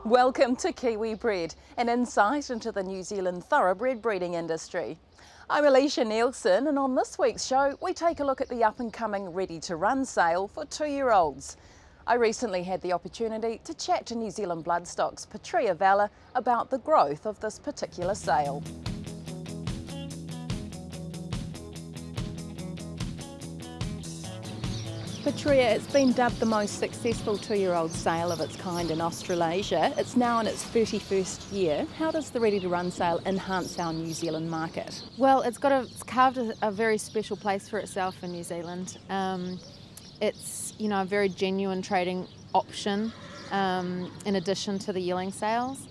Welcome to Kiwi Bred, an insight into the New Zealand thoroughbred breeding industry. I'm Alisha Neilson, and on this week's show we take a look at the up-and-coming ready-to-run sale for 2-year-olds. I recently had the opportunity to chat to New Zealand Bloodstock's Petrea Vela about the growth of this particular sale. Petrea, it's been dubbed the most successful 2-year-old sale of its kind in Australasia. It's now in its 31st year. How does the ready-to-run sale enhance our New Zealand market? Well, it's carved a very special place for itself in New Zealand. It's a very genuine trading option in addition to the yearling sales.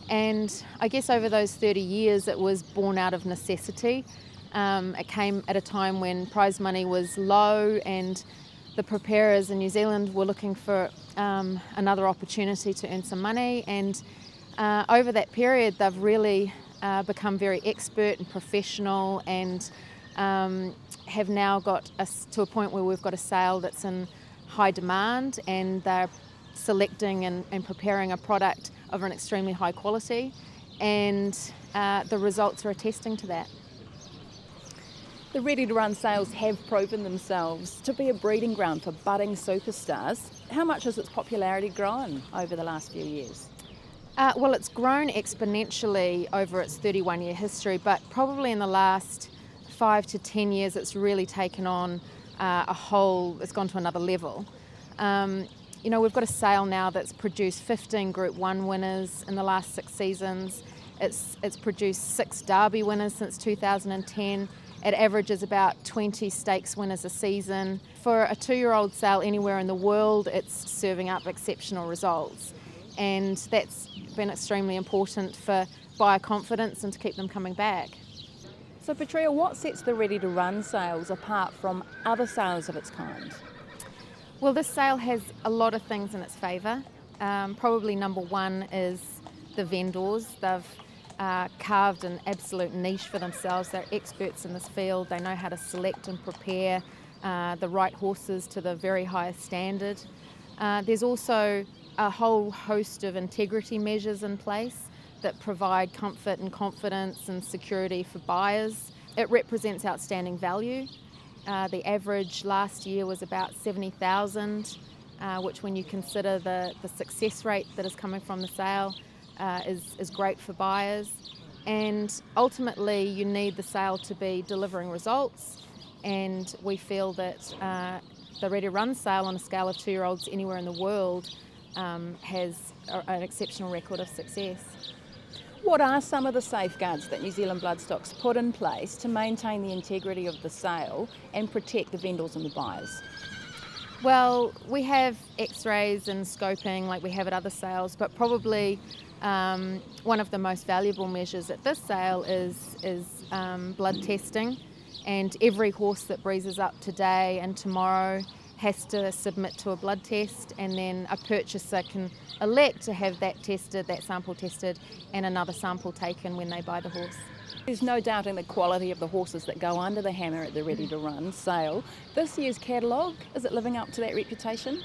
And I guess over those 30 years it was born out of necessity. It came at a time when prize money was low and the preparers in New Zealand were looking for another opportunity to earn some money, and over that period they've really become very expert and professional, and have now got us to a point where we've got a sale that's in high demand, and they're selecting and preparing a product of an extremely high quality, and the results are attesting to that. The ready-to-run sales have proven themselves to be a breeding ground for budding superstars. How much has its popularity grown over the last few years? Well, it's grown exponentially over its 31-year history, but probably in the last 5 to 10 years it's really taken on it's gone to another level. We've got a sale now that's produced 15 Group 1 winners in the last 6 seasons. It's produced 6 Derby winners since 2010. It averages about 20 stakes winners a season. For a 2-year-old sale anywhere in the world, it's serving up exceptional results. And that's been extremely important for buyer confidence and to keep them coming back. So Petrea, what sets the ready-to-run sales apart from other sales of its kind? Well, this sale has a lot of things in its favour. Probably number one is the vendors. They've carved an absolute niche for themselves. They're experts in this field. They know how to select and prepare the right horses to the very highest standard. There's also a whole host of integrity measures in place that provide comfort and confidence and security for buyers. It represents outstanding value. The average last year was about 70,000, which, when you consider the success rate that is coming from the sale, is great for buyers. And ultimately you need the sale to be delivering results, and we feel that the ready-to-run sale on a scale of 2-year-olds anywhere in the world has an exceptional record of success. What are some of the safeguards that New Zealand Bloodstock's put in place to maintain the integrity of the sale and protect the vendors and the buyers? Well, we have x-rays and scoping like we have at other sales, but probably one of the most valuable measures at this sale is blood testing, and every horse that breezes up today and tomorrow has to submit to a blood test, and then a purchaser can elect to have that sample tested and another sample taken when they buy the horse. There's no doubting the quality of the horses that go under the hammer at the ready-to-run sale. This year's catalogue, is it living up to that reputation?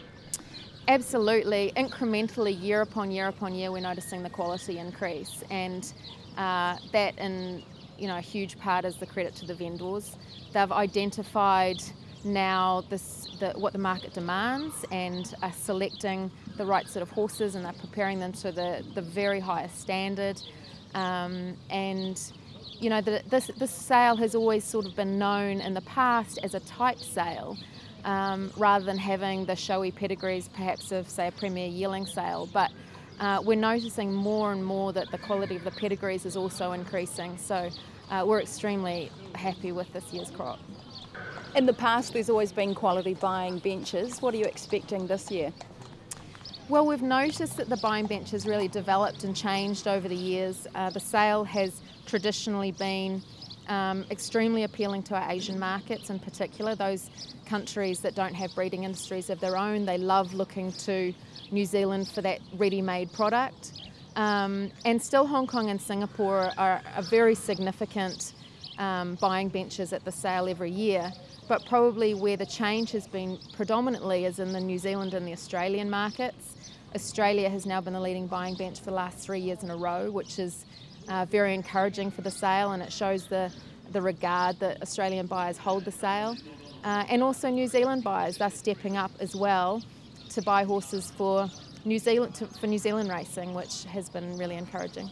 Absolutely. Incrementally, year upon year upon year, we're noticing the quality increase, and that, in a huge part, is the credit to the vendors. They've identified now what the market demands and are selecting the right sort of horses, and they're preparing them to the very highest standard. This sale has always sort of been known in the past as a type sale, rather than having the showy pedigrees perhaps of, say, a premier yearling sale. But we're noticing more and more that the quality of the pedigrees is also increasing, so we're extremely happy with this year's crop. In the past there's always been quality buying benches. What are you expecting this year? Well, we've noticed that the buying bench has really developed and changed over the years. The sale has traditionally been extremely appealing to our Asian markets in particular, those countries that don't have breeding industries of their own. They love looking to New Zealand for that ready-made product. And still Hong Kong and Singapore are very significant buying benches at the sale every year. but probably where the change has been predominantly is in the New Zealand and the Australian markets. Australia has now been the leading buying bench for the last 3 years in a row, which is very encouraging for the sale, and it shows the regard that Australian buyers hold the sale. And also New Zealand buyers, they're stepping up as well to buy horses for New Zealand racing, which has been really encouraging.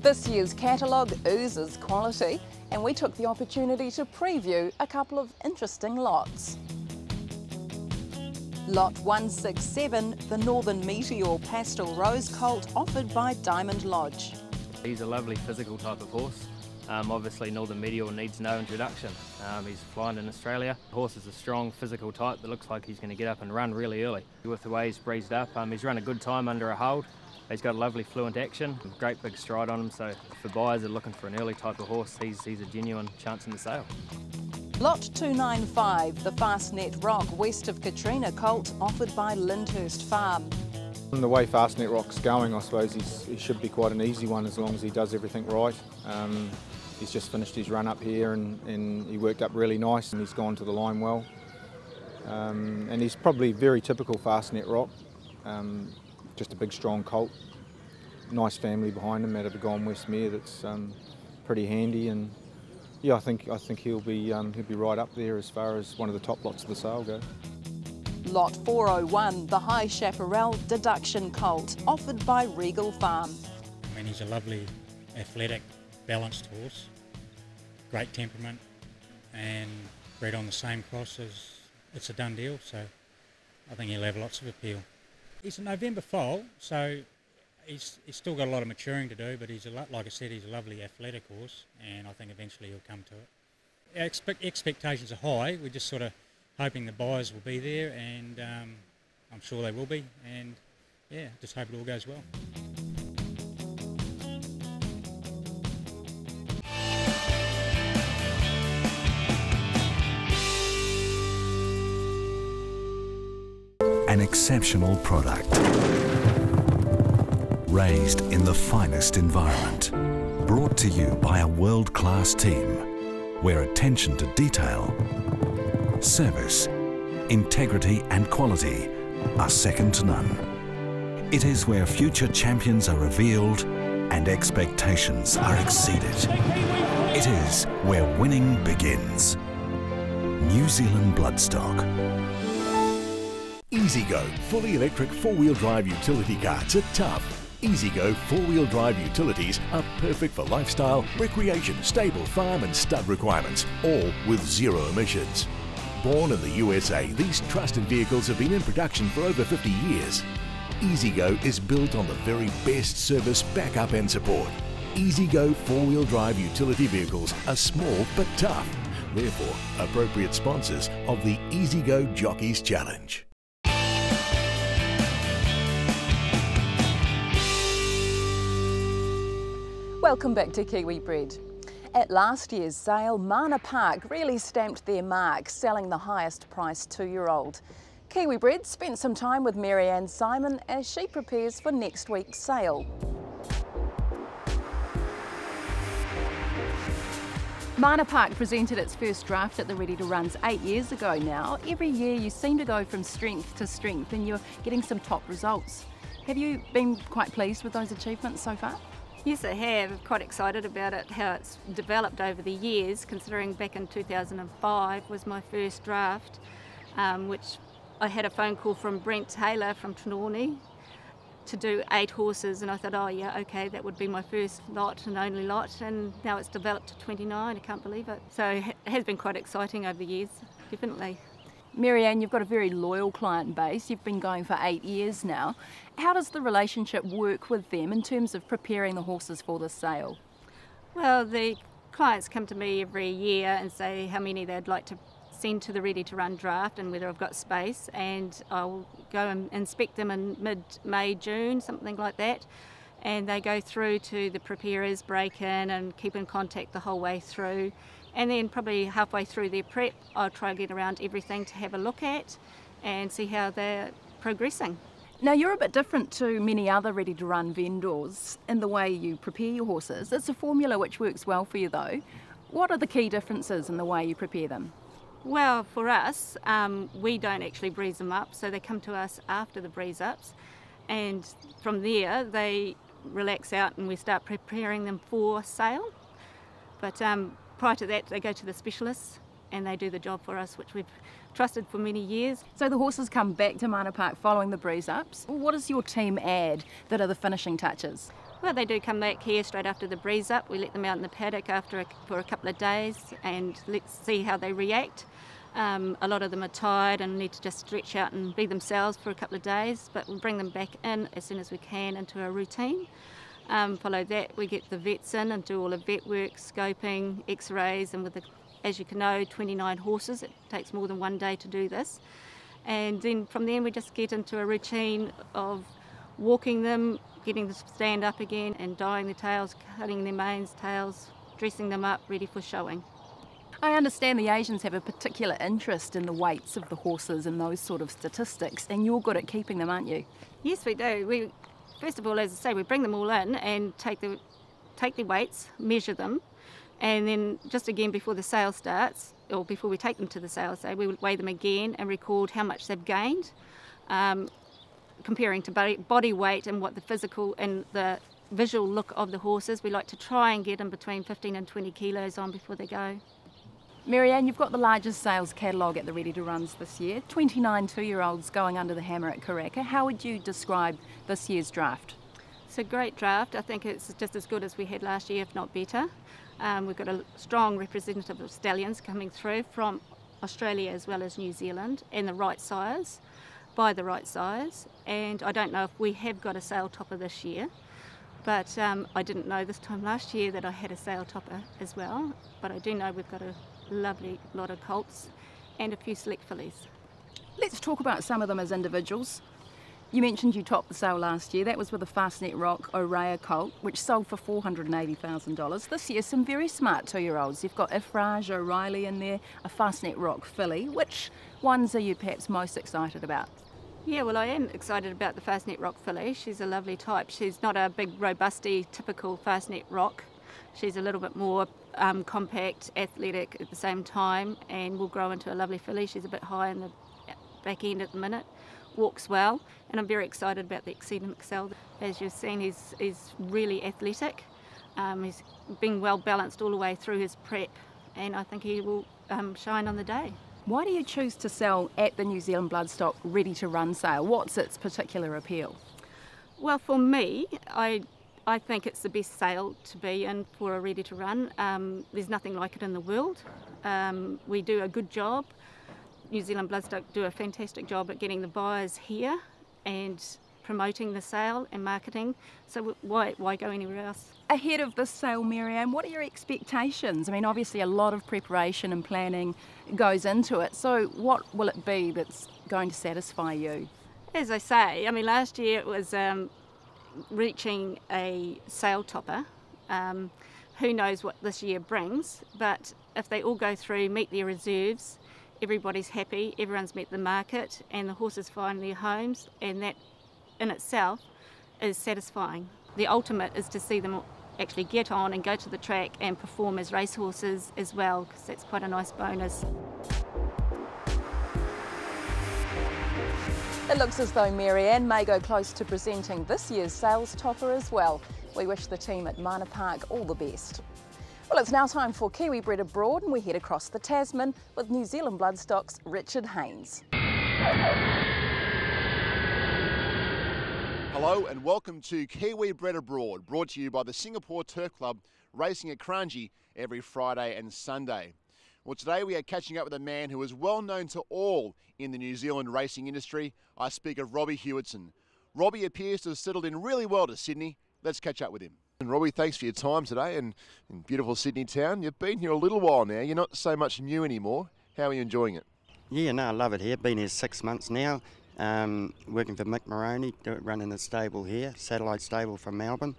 This year's catalogue oozes quality, and we took the opportunity to preview a couple of interesting lots. Lot 167, the Northern Meteor Pastel Rose Colt, offered by Diamond Lodge. He's a lovely physical type of horse. Obviously Northern Meteor needs no introduction. He's flying in Australia. The horse is a strong physical type that looks like he's going to get up and run really early. With the way he's breezed up, he's run a good time under a hold. He's got lovely fluent action, great big stride on him, so for buyers that are looking for an early type of horse, he's a genuine chance in the sale. Lot 295, the Fastnet Rock west of Katrina Colt, offered by LYNDHURST Farm. The way Fastnet Rock's going, I suppose he should be quite an easy one as long as he does everything right. He's just finished his run up here and he worked up really nice and he's gone to the line well. And he's probably very typical Fastnet Rock, just a big strong colt. Nice family behind him out of the Gone West mare that's pretty handy, and yeah, I think he'll be right up there as far as one of the top lots of the sale go. Lot 401, the High Chaparral Deduction Colt, offered by Regal Farm. I mean, he's a lovely, athletic, balanced horse, great temperament, and bred on the same cross as It's a Done Deal, so I think he'll have lots of appeal. He's a November foal, so he's still got a lot of maturing to do, but like I said, he's a lovely athletic horse, and I think eventually he'll come to it. Our expectations are high. We're just sort of hoping the buyers will be there, and I'm sure they will be, and yeah, just hope it all goes well. An exceptional product, raised in the finest environment, brought to you by a world-class team, where attention to detail, service, integrity and quality are second to none. It is where future champions are revealed and expectations are exceeded. It is where winning begins. New Zealand Bloodstock. EasyGo fully electric four-wheel drive utility carts are tough. EasyGo four-wheel drive utilities are perfect for lifestyle, recreation, stable, farm and stud requirements, all with zero emissions. Born in the USA, these trusted vehicles have been in production for over 50 years. EasyGo is built on the very best service, backup and support. EasyGo four-wheel drive utility vehicles are small but tough, therefore appropriate sponsors of the EasyGo Jockeys Challenge. Welcome back to Kiwi Bred. At last year's sale, Mana Park really stamped their mark, selling the highest priced 2-year-old. Kiwi Bred spent some time with Maryanne Simon as she prepares for next week's sale. Mana Park presented its first draft at the Ready to Runs 8 years ago now. Every year you seem to go from strength to strength and you're getting some top results. Have you been quite pleased with those achievements so far? Yes, I have. I'm quite excited about it, how it's developed over the years, considering back in 2005 was my first draft, which I had a phone call from Brent Taylor from Trelawney to do 8 horses, and I thought, oh yeah, okay, that would be my first lot and only lot, and now it's developed to 29, I can't believe it. So it has been quite exciting over the years, definitely. Maryanne, you've got a very loyal client base. You've been going for 8 years now. How does the relationship work with them in terms of preparing the horses for the sale? Well, the clients come to me every year and say how many they'd like to send to the Ready to Run draft and whether I've got space, and I'll go and inspect them in mid-May, June, something like that. And they go through to the preparers, break in and keep in contact the whole way through. And then probably halfway through their prep, I'll try to get around everything to have a look at and see how they're progressing. Now, you're a bit different to many other ready-to-run vendors in the way you prepare your horses. It's a formula which works well for you, though. What are the key differences in the way you prepare them? Well, for us, we don't actually breeze them up, so they come to us after the breeze-ups, and from there they relax out and we start preparing them for sale. But prior to that, they go to the specialists and they do the job for us, which we've trusted for many years. So the horses come back to Mana Park following the breeze-ups. What does your team add that are the finishing touches? Well, they do come back here straight after the breeze-up. We let them out in the paddock for a couple of days and let's see how they react. A lot of them are tired and need to just stretch out and be themselves for a couple of days, but we'll bring them back in as soon as we can into a routine. Follow that, we get the vets in and do all the vet work, scoping, x-rays, and with the, as you can know, 29 horses, it takes more than one day to do this. And then from then we just get into a routine of walking them, getting them to stand up again and dyeing their tails, cutting their manes, tails, dressing them up, ready for showing. I understand the Asians have a particular interest in the weights of the horses and those sort of statistics, and you're good at keeping them, aren't you? Yes, we do. First of all, as I say, we bring them all in and take their weights, measure them, and then just again before the sale starts, or before we take them to the sale, we would weigh them again and record how much they've gained, comparing to body weight and what the physical and the visual look of the horses. We like to try and get them between 15 and 20 kilos on before they go. Maryanne, you've got the largest sales catalogue at the ready-to-runs this year, 29 two-year-olds going under the hammer at Karaka. How would you describe this year's draft? It's a great draft. I think it's just as good as we had last year, if not better. We've got a strong representative of stallions coming through from Australia as well as New Zealand, and the right size, by the right size. And I don't know if we have got a sale topper this year, but I didn't know this time last year that I had a sale topper as well. But I do know we've got a lovely lot of colts and a few select fillies. Let's talk about some of them as individuals. You mentioned you topped the sale last year. That was with a Fastnet Rock Orea colt, which sold for $480,000. This year, some very smart two-year-olds. You've got Ifraj O'Reilly in there, a Fastnet Rock filly. Which ones are you perhaps most excited about? Yeah, well, I am excited about the Fastnet Rock filly. She's a lovely type. She's not a big, robusty, typical Fastnet Rock. She's a little bit more compact, athletic at the same time, and will grow into a lovely filly. She's a bit high in the back end at the minute, walks well, and I'm very excited about the Exceeding Excel. As you've seen, he's really athletic. He's been well balanced all the way through his prep, and I think he will shine on the day. Why do you choose to sell at the New Zealand Bloodstock ready-to-run sale? What's its particular appeal? Well, for me, I think it's the best sale to be in for a ready-to-run. There's nothing like it in the world. We do a good job. New Zealand Bloodstock do a fantastic job at getting the buyers here and promoting the sale and marketing. So why go anywhere else? Ahead of this sale, Maryanne, what are your expectations? I mean, obviously a lot of preparation and planning goes into it. So what will it be that's going to satisfy you? As I say, I mean, last year it was reaching a sale topper. Who knows what this year brings, but if they all go through, meet their reserves, everybody's happy, everyone's met the market and the horses find their homes, and that in itself is satisfying. The ultimate is to see them actually get on and go to the track and perform as racehorses as well, because that's quite a nice bonus. It looks as though Maryanne may go close to presenting this year's sales topper as well. We wish the team at Mana Park all the best. Well, it's now time for Kiwi Bred Abroad, and we head across the Tasman with New Zealand Bloodstock's Richard Haynes. Hello and welcome to Kiwi Bred Abroad, brought to you by the Singapore Turf Club, racing at Kranji every Friday and Sunday. Well, today we are catching up with a man who is well known to all in the New Zealand racing industry. I speak of Robbie Hewetson. Robbie appears to have settled in really well to Sydney. Let's catch up with him. And Robbie, thanks for your time today in beautiful Sydney town. You've been here a little while now. You're not so much new anymore. How are you enjoying it? Yeah, no, I love it here. Been here 6 months now. Working for Mick Moroney, running the stable here, satellite stable from Melbourne.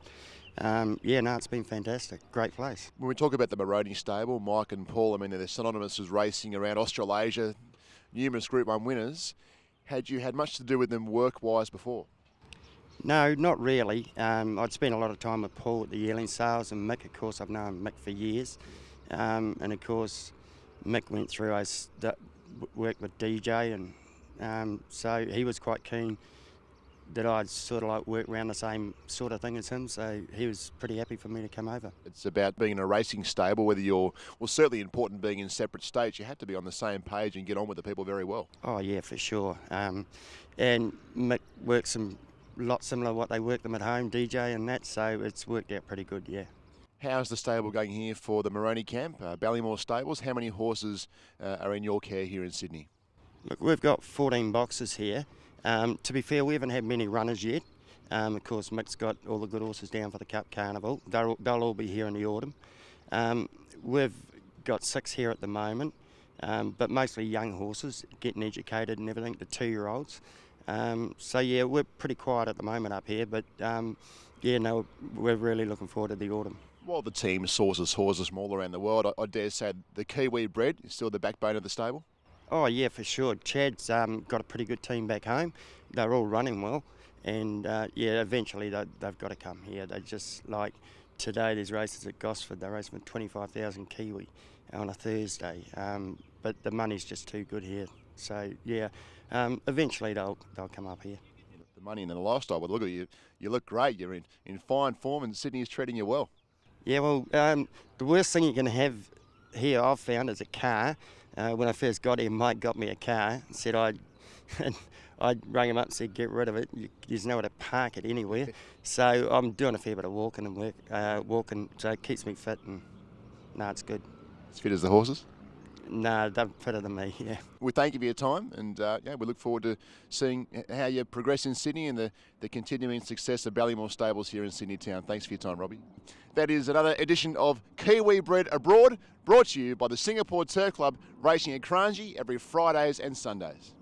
Yeah, no, it's been fantastic. Great place. When we talk about the Moroney stable, Mike and Paul, I mean, they're synonymous with racing around Australasia, numerous Group 1 winners. Had you had much to do with them work-wise before? No, not really. I'd spent a lot of time with Paul at the yearling sales, and Mick, of course, I've known Mick for years. And of course, Mick went through, I worked with DJ, and so he was quite keen that I'd sort of like work around the same sort of thing as him, so he was pretty happy for me to come over. It's about being in a racing stable, whether you're, well, certainly important being in separate states, you had to be on the same page and get on with the people very well. Oh yeah, for sure. And Mick works a lot similar to what they work them at home, DJ and that, so it's worked out pretty good, yeah. How's the stable going here for the Moroney camp, BALLYMORE Stables? How many horses are in your care here in Sydney? Look, we've got 14 boxes here. To be fair, we haven't had many runners yet. Of course, Mick's got all the good horses down for the Cup Carnival. They'll all be here in the autumn. We've got 6 here at the moment, but mostly young horses, getting educated and everything, the 2-year-olds. So yeah, we're pretty quiet at the moment up here, but yeah, no, we're really looking forward to the autumn. While the team sources horses from all around the world, I dare say the Kiwi Bred is still the backbone of the stable? Oh yeah, for sure. Chad's got a pretty good team back home. They're all running well, and yeah, eventually they've got to come here. They just, like today, there's races at Gosford. They're racing for 25,000 Kiwi on a Thursday, but the money's just too good here. So yeah, eventually they'll come up here. The money and the lifestyle, but look at you. You look great. You're in fine form, and Sydney is treating you well. Yeah, well, the worst thing you can have here, I've found, is a car. When I first got here, Mike got me a car and said I rang him up and said, get rid of it. There's nowhere to park it anywhere. So I'm doing a fair bit of walking and walking, so it keeps me fit, and no, it's good. As fit as the horses? No, they're fitter than me, yeah. We thank you for your time, and yeah, we look forward to seeing how you progress in Sydney and the continuing success of BALLYMORE Stables here in Sydney Town. Thanks for your time, Robbie. That is another edition of Kiwi Bred Abroad, brought to you by the Singapore Turf Club, racing at Kranji every Fridays and Sundays.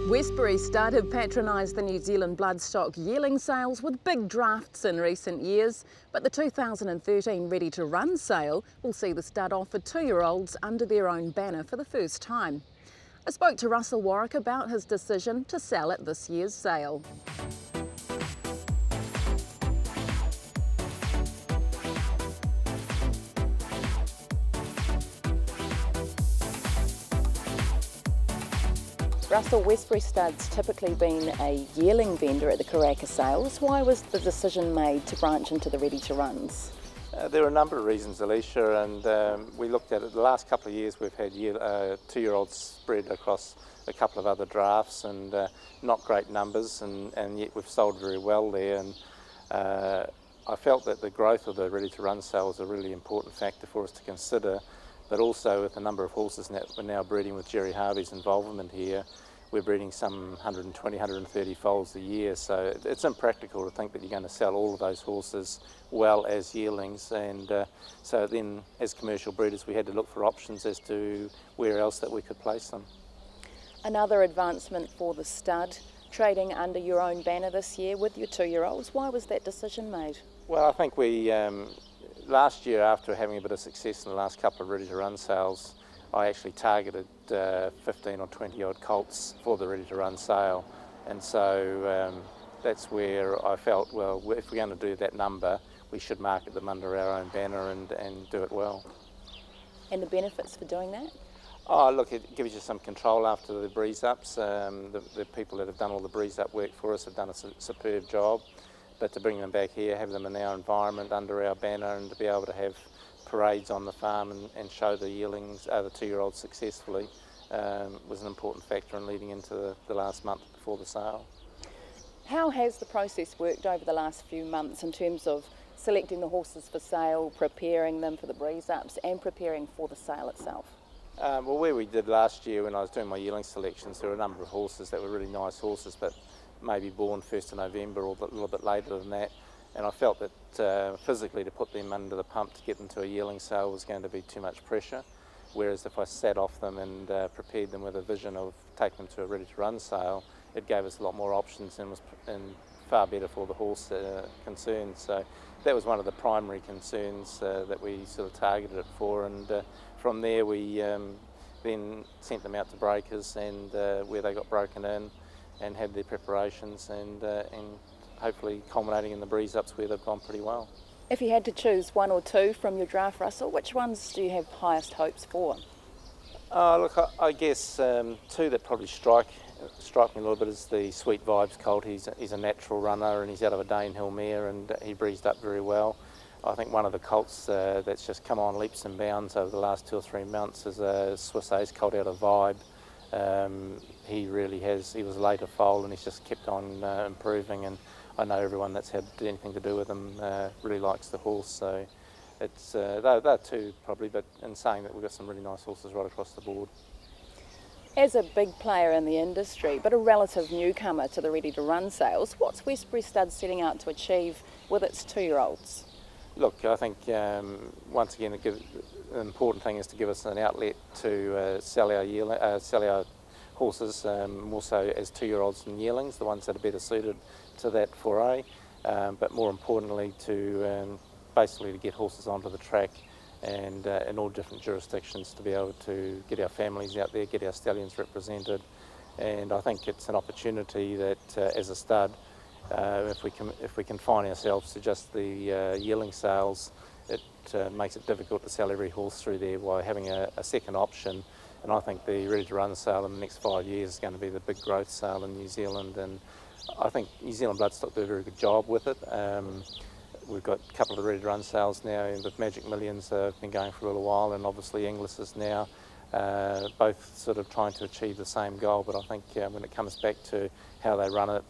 Westbury Stud have patronised the New Zealand bloodstock yearling sales with big drafts in recent years, but the 2013 Ready to Run sale will see the stud offer 2-year-olds under their own banner for the first time. I spoke to Russell Warwick about his decision to sell at this year's sale. Russell, Westbury Stud's typically been a yearling vendor at the Karaka sales. Why was the decision made to branch into the ready-to-runs? There are a number of reasons, Alisha, and we looked at it. The last couple of years we've had 2-year-olds spread across a couple of other drafts, and not great numbers, and yet we've sold very well there. And I felt that the growth of the ready-to-run sale was a really important factor for us to consider. But also with the number of horses that we're now breeding with Jerry Harvey's involvement here, we're breeding some 120, 130 foals a year, so it's impractical to think that you're going to sell all of those horses well as yearlings, and so then as commercial breeders we had to look for options as to where else that we could place them. Another advancement for the stud, trading under your own banner this year with your 2-year-olds. Why was that decision made? Well, I think we last year, after having a bit of success in the last couple of ready-to-run sales, I actually targeted 15 or 20 odd colts for the ready to run sale, and so that's where I felt, well, if we're going to do that number, we should market them under our own banner and do it well. And the benefits for doing that? Oh, look, it gives you some control after the breeze-ups. The people that have done all the breeze-up work for us have done a superb job, but to bring them back here, have them in our environment under our banner, and to be able to have parades on the farm and show the yearlings, the 2-year-olds successfully, was an important factor in leading into the last month before the sale. How has the process worked over the last few months in terms of selecting the horses for sale, preparing them for the breeze-ups and preparing for the sale itself? Well, where we did last year when I was doing my yearling selections, there were a number of horses that were really nice horses, but maybe born 1st of November or a little bit later than that. And I felt that physically to put them under the pump to get them to a yearling sale was going to be too much pressure. Whereas if I sat off them and prepared them with a vision of taking them to a ready-to-run sale, it gave us a lot more options and was far better for the horse concerned. So that was one of the primary concerns that we sort of targeted it for, and from there we then sent them out to breakers and where they got broken in and had their preparations and hopefully culminating in the breeze-ups where they've gone pretty well. If you had to choose one or two from your draft, Russell, which ones do you have highest hopes for? Look, I guess two that probably strike me a little bit is the Sweet Vibes Colt. He's a natural runner and he's out of a Danehill mare and he breezed up very well. I think one of the colts that's just come on leaps and bounds over the last 2 or 3 months is a Swiss Ace Colt out of Vibe. He really has, he was a later foal and he's just kept on improving, and I know everyone that's had anything to do with him really likes the horse, so it's they're two probably, but in saying that we've got some really nice horses right across the board. As a big player in the industry, but a relative newcomer to the ready-to-run sales, what's Westbury Stud setting out to achieve with its 2-year-olds? Look, I think once again the important thing is to give us an outlet to sell our horses, more so as 2-year-olds and yearlings, the ones that are better suited to that foray, but more importantly to basically to get horses onto the track and in all different jurisdictions to be able to get our families out there, get our stallions represented, and I think it's an opportunity that as a stud, if we confine ourselves to just the yearling sales, it makes it difficult to sell every horse through there while having a second option. And I think the ready-to-run sale in the next 5 years is going to be the big growth sale in New Zealand, and I think New Zealand Bloodstock do a very good job with it. We've got a couple of ready-to-run sales now, and with Magic Millions have been going for a little while, and obviously Inglis is now, both sort of trying to achieve the same goal. But I think when it comes back to how they run it,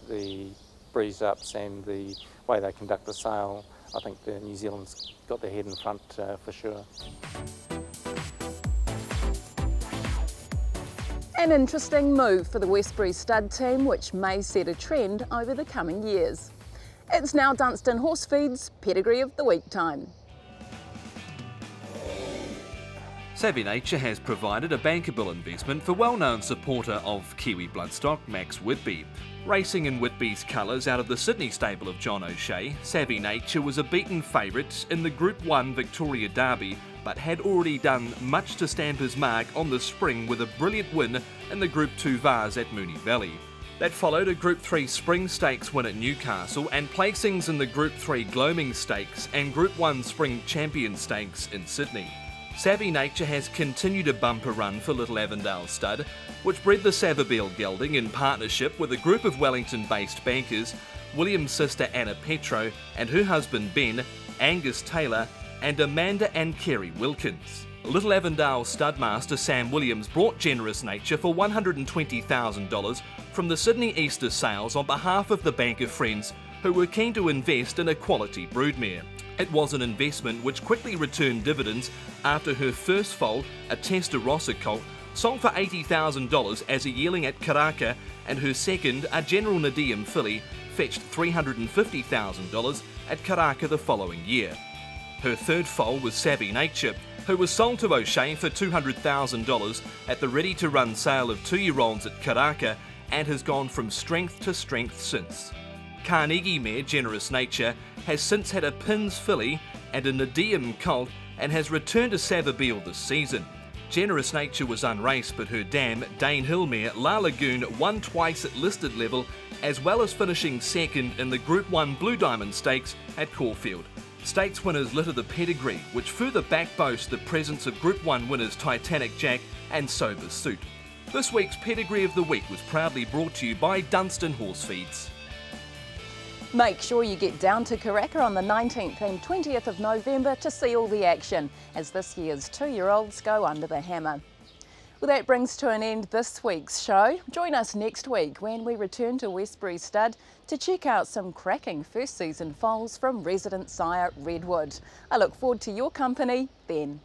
the breeze-ups and the way they conduct the sale, I think the New Zealand's got their head in front for sure. An interesting move for the Westbury Stud team, which may set a trend over the coming years. It's now Dunstan Horsefeed's Pedigree of the Week time. Savvy Nature has provided a bankable investment for well-known supporter of Kiwi bloodstock, Max Whitby. Racing in Whitby's colours out of the Sydney stable of John O'Shea, Savvy Nature was a beaten favourite in the Group 1 Victoria Derby, but had already done much to stamp his mark on the spring with a brilliant win in the Group 2 Vars at Moonee Valley. That followed a Group 3 Spring Stakes win at Newcastle and placings in the Group 3 Gloaming Stakes and Group 1 Spring Champion Stakes in Sydney. Savvy Nature has continued a bumper run for Little Avondale Stud, which bred the Savabeel gelding in partnership with a group of Wellington-based bankers, William's sister Anna Petrea and her husband Ben, Angus Taylor and Amanda and Kerry Wilkins. Little Avondale studmaster Sam Williams brought Generous Nature for $120,000 from the Sydney Easter sales on behalf of the banker friends who were keen to invest in a quality broodmare. It was an investment which quickly returned dividends after her first foal, a Testarossa colt, sold for $80,000 as a yearling at Karaka, and her second, a General Nadeem filly, fetched $350,000 at Karaka the following year. Her third foal was Savvy Nature, who was sold to O'Shea for $200,000 at the ready-to-run sale of 2-year-olds at Karaka and has gone from strength to strength since. Carnegie mare Generous Nature has since had a Pins filly and a Nadeem colt and has returned to Savabeel this season. Generous Nature was unraced, but her dam, Dane Hill mare La Lagoon, won twice at listed level, as well as finishing second in the Group 1 Blue Diamond Stakes at Caulfield. Stakes winners litter the pedigree, which further backboasts the presence of Group 1 winners Titanic Jack and Sober Suit. This week's Pedigree of the Week was proudly brought to you by Dunstan Horse Feeds. Make sure you get down to Karaka on the 19th and 20th of November to see all the action as this year's 2-year-olds go under the hammer. Well, that brings to an end this week's show. Join us next week when we return to Westbury Stud to check out some cracking first season foals from resident sire Redwood. I look forward to your company then.